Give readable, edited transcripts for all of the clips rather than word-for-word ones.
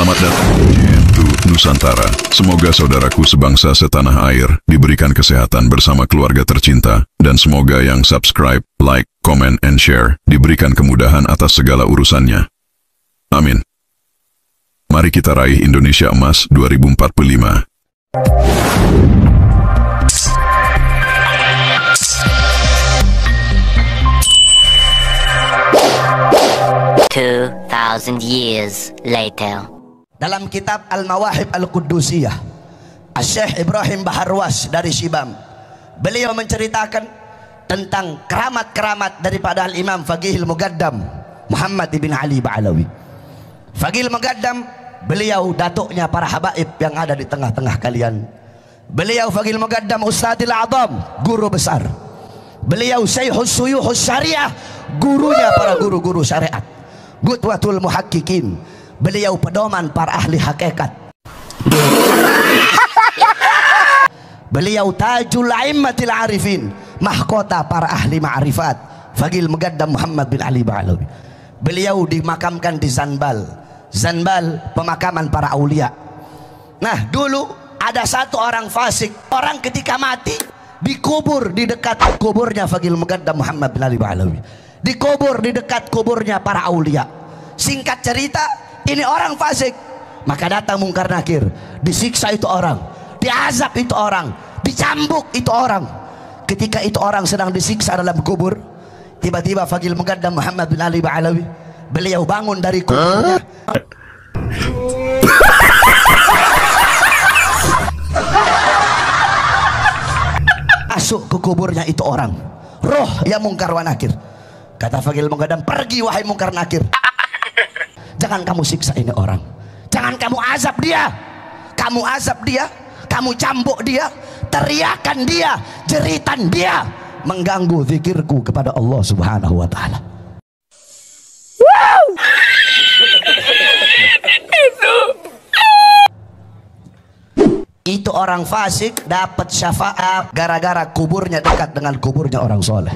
Selamat datang di Jentu Nusantara. Semoga saudaraku sebangsa setanah air diberikan kesehatan bersama keluarga tercinta, dan semoga yang subscribe, like, comment, and share diberikan kemudahan atas segala urusannya. Amin. Mari kita raih Indonesia Emas 2045. 2,000 years later. Dalam kitab Al-Mawahib Al-Quddusiyah, Syekh Ibrahim Baharwas dari Shibam, beliau menceritakan tentang keramat-keramat daripada Al-Imam Faqihil Muqaddam Muhammad ibn Ali Ba'alawi. Faqihil Muqaddam, beliau datuknya para habaib yang ada di tengah-tengah kalian. Beliau Faqihil Muqaddam Ustadzil A'zam, guru besar. Beliau Syekhus Suyuhus Syariah, gurunya para guru-guru syariat. Qudwatul Muhaqqiqin, beliau pedoman para ahli hakikat. Beliau Tajul Aimmatil Arifin, mahkota para ahli ma'rifat. Faqihil Muqaddam Muhammad bin Ali Ba'alawi. Beliau dimakamkan di Zanbal. Zanbal pemakaman para aulia. Nah, dulu ada satu orang fasik, orang ketika mati dikubur di dekat kuburnya Faqihil Muqaddam Muhammad bin Ali Ba'alawi, dikubur di dekat kuburnya para aulia. Singkat cerita, ini orang fasik, maka datang Mungkar Nakir, disiksa itu orang, diazab itu orang, dicambuk itu orang. Ketika itu orang sedang disiksa dalam kubur, tiba-tiba Faqihil Muqaddam Muhammad bin Ali Ba'alawi, beliau bangun dari kuburnya. Masuk ke kuburnya itu orang, roh yang Mungkar wa Nakir. Kata Faqihil Muqaddam, pergi wahai Mungkar Nakir, jangan kamu siksa ini orang, jangan kamu azab dia. Kamu azab dia, kamu cambuk dia, teriakan dia, jeritan dia, mengganggu zikirku kepada Allah Subhanahu wa ta'ala. Itu orang fasik dapat syafaat gara-gara kuburnya dekat dengan kuburnya orang soleh.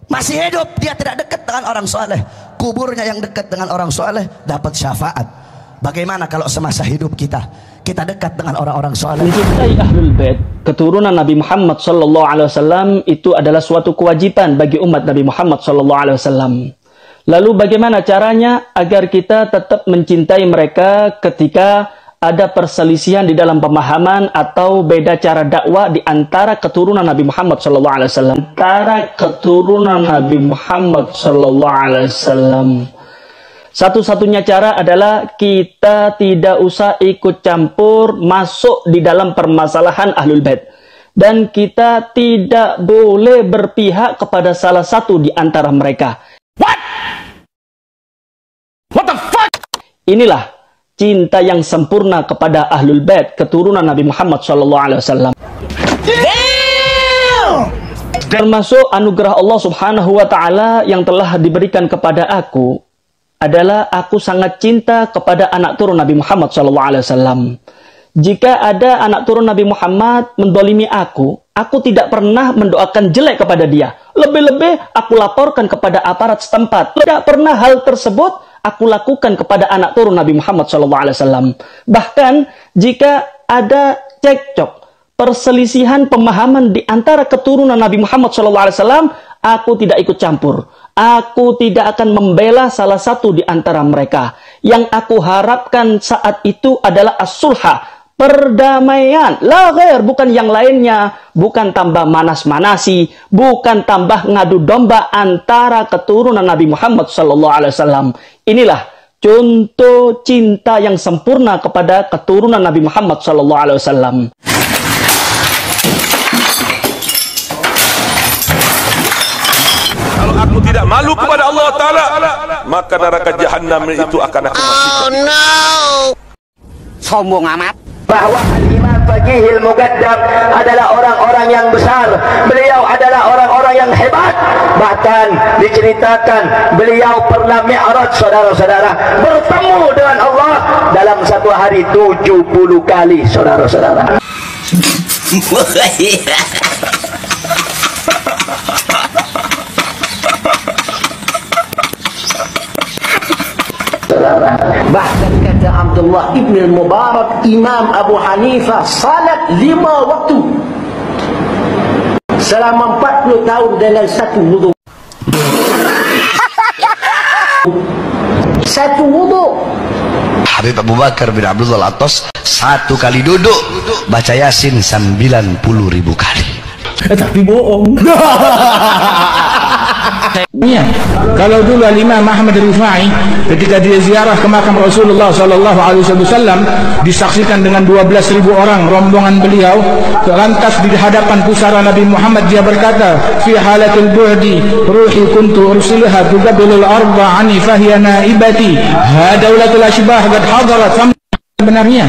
Masih hidup, dia tidak dekat dengan orang soleh, kuburnya yang dekat dengan orang soleh dapat syafaat. Bagaimana kalau semasa hidup kita dekat dengan orang-orang soleh? Mencintai Ahlul Bait, keturunan Nabi Muhammad SAW, itu adalah suatu kewajiban bagi umat Nabi Muhammad SAW. Lalu bagaimana caranya agar kita tetap mencintai mereka ketika ada perselisihan di dalam pemahaman atau beda cara dakwah di antara keturunan Nabi Muhammad SAW? Antara keturunan Nabi Muhammad SAW, satu-satunya cara adalah kita tidak usah ikut campur masuk di dalam permasalahan Ahlul Bait, dan kita tidak boleh berpihak kepada salah satu di antara mereka. What the fuck? Inilah cinta yang sempurna kepada Ahlul Bait, keturunan Nabi Muhammad SAW. Termasuk anugerah Allah Subhanahu wa ta'ala yang telah diberikan kepada aku adalah aku sangat cinta kepada anak turun Nabi Muhammad SAW. Jika ada anak turun Nabi Muhammad mendolimi aku tidak pernah mendoakan jelek kepada dia. Lebih-lebih aku laporkan kepada aparat setempat. Tidak pernah hal tersebut aku lakukan kepada anak turun Nabi Muhammad SAW. Bahkan jika ada cekcok, perselisihan pemahaman di antara keturunan Nabi Muhammad SAW, aku tidak ikut campur. Aku tidak akan membela salah satu di antara mereka. Yang aku harapkan saat itu adalah as-sulha, perdamaian. La ghair, bukan yang lainnya. Bukan tambah manas-manasi, bukan tambah ngadu domba antara keturunan Nabi Muhammad SAW. Inilah contoh cinta yang sempurna kepada keturunan Nabi Muhammad SAW. Kalau aku tidak malu kepada Allah Ta'ala, maka neraka Jahannam itu akan aku masukkan. Oh no! Sombong amat. Bahwa Al-Imam Faqihil Muqaddam adalah orang-orang yang besar, beliau adalah orang-orang yang hebat. Bahkan diceritakan beliau pernah mi'raj, saudara-saudara, bertemu dengan Allah dalam satu hari 70 kali, saudara-saudara. Bahkan kata Abdullah ibn al-Mubarak, Imam Abu Hanifah, salat 5 waktu selama 40 tahun dengan satu wudu. Satu wudu. Habib Abu Bakar bin Abdullah Al-Attas satu kali duduk baca Yasin 90.000 kali. Tapi bohong. Ya, kalau dulu Imam Ahmad Rifai ketika dia ziarah ke makam Rasulullah sallallahu alaihi wasallam disaksikan dengan 12.000 orang rombongan beliau, lantas di hadapan pusara Nabi Muhammad dia berkata, fi halatil bu'di ruhi kuntu ursilha tuqabilul arda ani fahiya naibati hadaulatul ashbah qad hadarat. Sebenarnya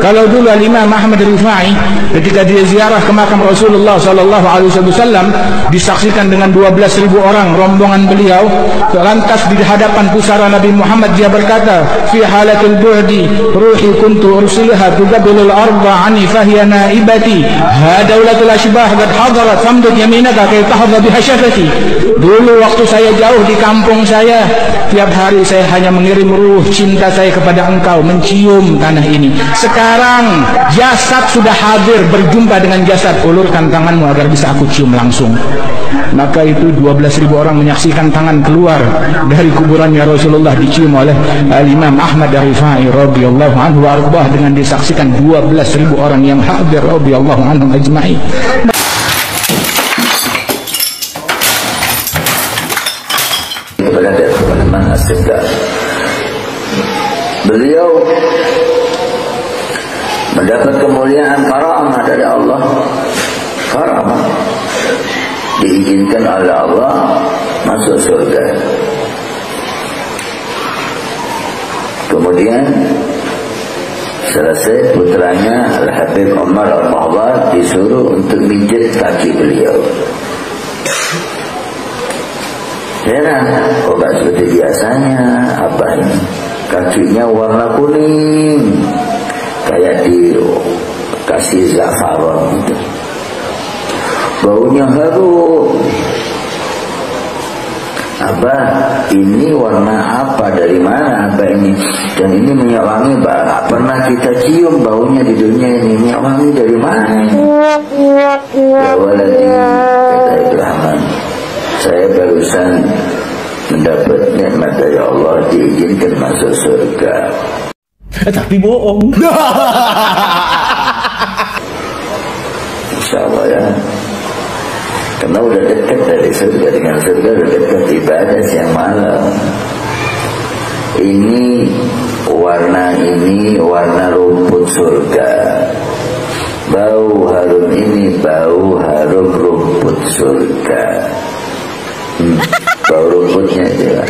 kalau dulu Imam Ahmad Rifai ketika dia ziarah ke makam Rasulullah sallallahu alaihi wasallam disaksikan dengan 12.000 orang rombongan beliau, lantas di hadapan pusara Nabi Muhammad dia berkata, fi halatil bu'di ruhi kuntu ursilha tuqabilul arda ani fahiya naibati hadaulatul ashbah qad hadarat famdud yaminaka kay tahdha biha syafati. Dulu waktu saya jauh di kampung saya, tiap hari saya hanya mengirim ruh cinta saya kepada engkau mencium tanah ini. Sekarang jasad sudah hadir berjumpa dengan jasad, ulurkan tanganmu agar bisa aku cium langsung. Maka itu 12.000 orang menyaksikan tangan keluar dari kuburannya Rasulullah dicium oleh Imam Ahmad Rifai radhiyallahu anhu wa arbah, dengan disaksikan 12.000 orang yang hadir radhiyallahu anhum ajma'in. Beliau mendapat kemuliaan karamah dari Allah. Karamah diizinkan oleh Allah masuk surga. Kemudian selesai, putranya Al-Habib Umar Al-Mahbar disuruh untuk mijit kaki beliau. Heran, obat seperti biasanya, apa ini? Kakinya warna kuning, kayak dikasih zafaran gitu. Baunya harum. Abah, ini warna apa, dari mana Abah ini? Dan ini minyak wangi, Pak, pernah kita cium baunya di dunia ini. Minyak wangi dari mana? Ya waladi, kata Ibrahim, saya barusan mendapat nikmat dari Allah, diizinkan masuk surga. Tapi bohong. Insya Allah ya, karena udah dekat dari surga, dengan surga udah dekat, ibadah siang malam. Ini warna rumput surga. Bau harum ini bau harum rumput surga. Bau rumputnya jelas.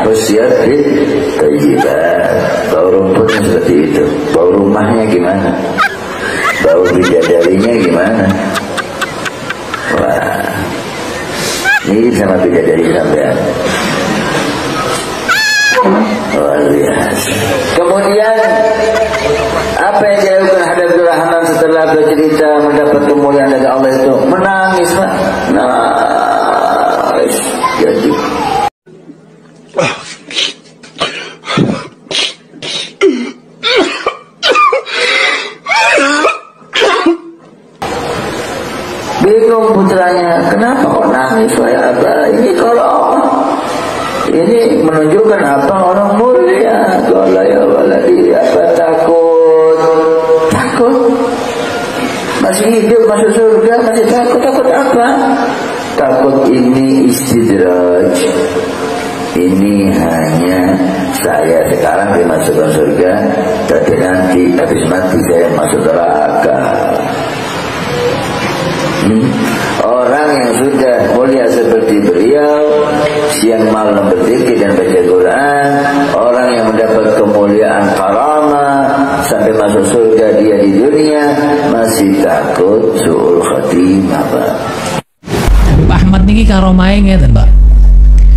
Khusyat tayyibat. Bau rumputnya seperti itu. Bau rumahnya gimana? Bau bidadarinya gimana? Wah, ini sama bidadari sampean. Luar biasa. Kemudian apa yang dilakukan Habib Rahman setelah bercerita mendapat kemuliaan dari Allah itu? Menangis, Pak. Nangis. Jadi bingung putranya, kenapa kok nangis wahai Abah? Ini kalau ini menunjukkan apa, orang mulia. Kalau ya waladi, apa takut? Takut masih hidup masuk surga, masih takut apa? Takut ini istidraj. Ini hanya saya sekarang dimasukkan surga, tapi nanti habis mati saya masuk neraka. Orang yang sudah mulia seperti beliau, siang malam berzikir dan baca Quran, orang yang mendapat kemuliaan karamah sampai masuk surga, dia di dunia masih takut su'ul khatimah, Pak. Pak Ahmad niki karomahe ngeten, Pak.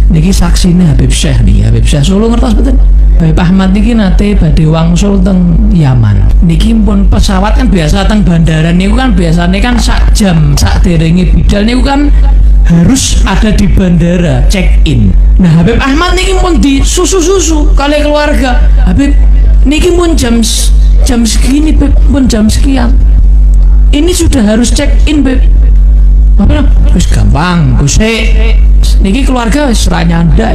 Niki saksine Habib Syekh nih, Habib Syekh Solo ngertos betul. Habib Ahmad niki nate badhe wangsul teng Yaman. Niki pun pesawat kan biasa teng bandara niku kan biasanya kan sak jam sak derenge bidal niku kan harus ada di bandara check in. Nah Habib Ahmad niki pun di susu kali keluarga. Habib niki pun jam segini Beb, pun jam sekian ini sudah harus check in Beb. Terus gampang Gus niki keluarga wis ra nyandak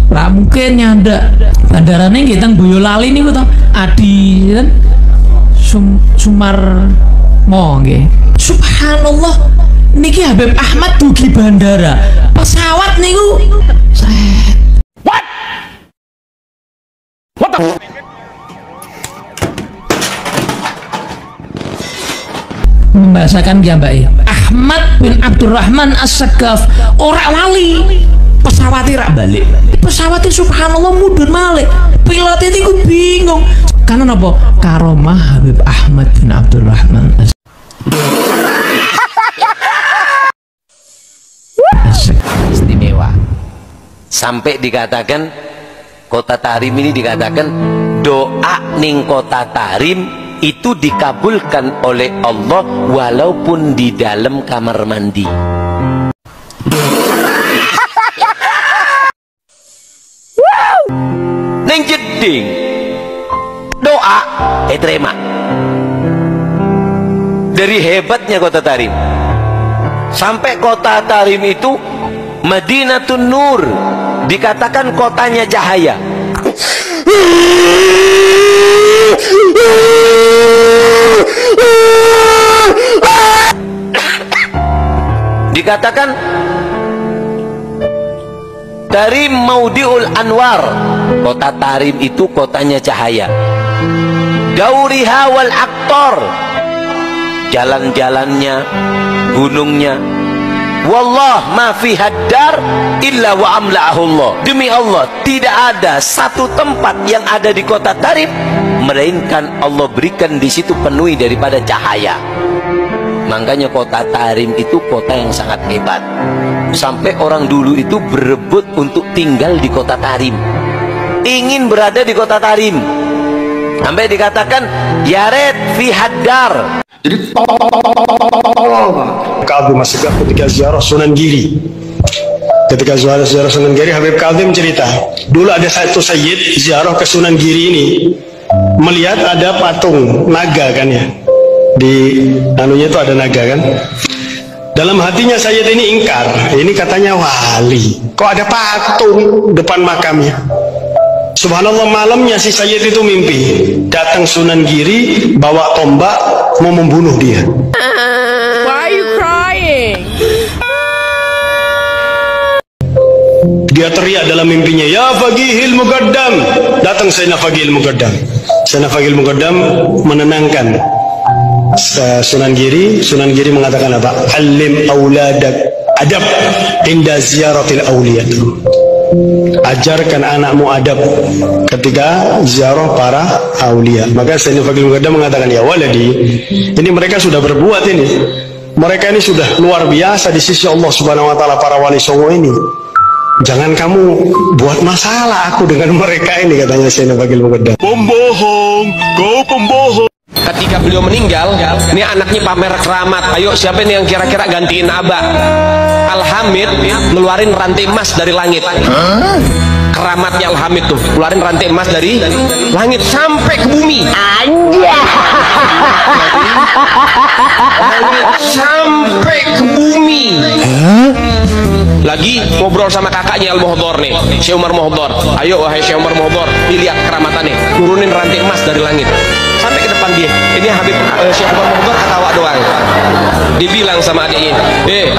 ra mungkin nyandak bandarane nggih teng Boyolali niku to Adi kan Sumarmo nggih. Subhanallah niki Habib Ahmad dugi bandara pesawat niku what the membahasakan ya Mbak Ahmad bin Abdurrahman As-Sagaf ora lali pesawatnya rak balik pesawatnya subhanallah mudun malik pilotnya itu bingung karena apa karomah Habib Ahmad bin Abdurrahman istimewa sampai dikatakan Kota Tarim ini dikatakan doa ning Kota Tarim itu dikabulkan oleh Allah walaupun di dalam kamar mandi. Neng jeding doa terima. Dari hebatnya Kota Tarim sampai Kota Tarim itu Madinatun Nur, dikatakan kotanya cahaya. Dikatakan Tarim Maudiul Anwar, Kota Tarim itu kotanya cahaya. Dauriha wal Aktor, jalan-jalannya, gunungnya. Wallah ma fi haddar illa wa amla'ahullah. Demi Allah tidak ada satu tempat yang ada di Kota Tarim melainkan Allah berikan di situ penuhi daripada cahaya. Makanya Kota Tarim itu kota yang sangat hebat. Sampai orang dulu itu berebut untuk tinggal di Kota Tarim, ingin berada di Kota Tarim. Sampai dikatakan yaret fi haddar. Jadi Kazim As-Sagaf ketika ziarah Sunan Giri, ketika ziarah Sunan Giri, Habib Kazim cerita dulu ada satu sayyid ziarah ke Sunan Giri ini melihat ada patung naga kan ya, di anunya itu ada naga kan. Dalam hatinya sayyid ini ingkar, ini katanya wali, kok ada patung depan makamnya. Subhanallah, malamnya si sayyid itu mimpi datang Sunan Giri bawa tombak mau membunuh dia. Why are you crying? Dia teriak dalam mimpinya, ya Faqihil Muqaddam. Datang Sayyidina Faqihil Muqaddam. Sayyidina Faqihil Muqaddam menenangkan Sunan Giri. Sunan Giri mengatakan apa? Alim auladak adab inda ziyaratil awliya. Ajarkan anakmu adab ketika ziarah para aulia. Maka Sayyidina Faqihil Muqaddam mengatakan, ya waladi, ini mereka sudah berbuat ini. Mereka ini sudah luar biasa di sisi Allah Subhanahu wa taala, para wali songo ini. Jangan kamu buat masalah aku dengan mereka ini, katanya Sayyidina Faqihil Muqaddam. Pembohong, kau pembohong. Ketika beliau meninggal, ini anaknya pamer keramat. Ayo siapa nih yang kira-kira gantiin Abah? Al-Hamid ngeluarin rantai emas dari langit. Keramatnya Al-Hamid tuh ngeluarin rantai emas dari langit sampai ke bumi. Sampai ke bumi. Lagi ngobrol sama kakaknya Al-Muhdhar nih, Syekh Umar Muhdhar. Ayo wahai Syekh Umar Muhdhar, dilihat keramatannya, turunin rantai emas dari langit sampai ke depan dia. Ini Habib Syekh Umar Muhdhar ketawa doang. Dibilang sama adiknya,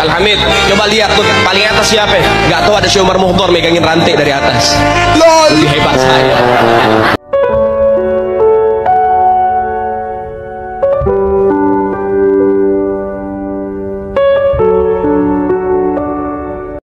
Al-Hamid, coba lihat tuh paling atas siapa? Gak tahu, ada Syekh Umar Muhdhar megangin rantai dari atas. Lebih hebat saya.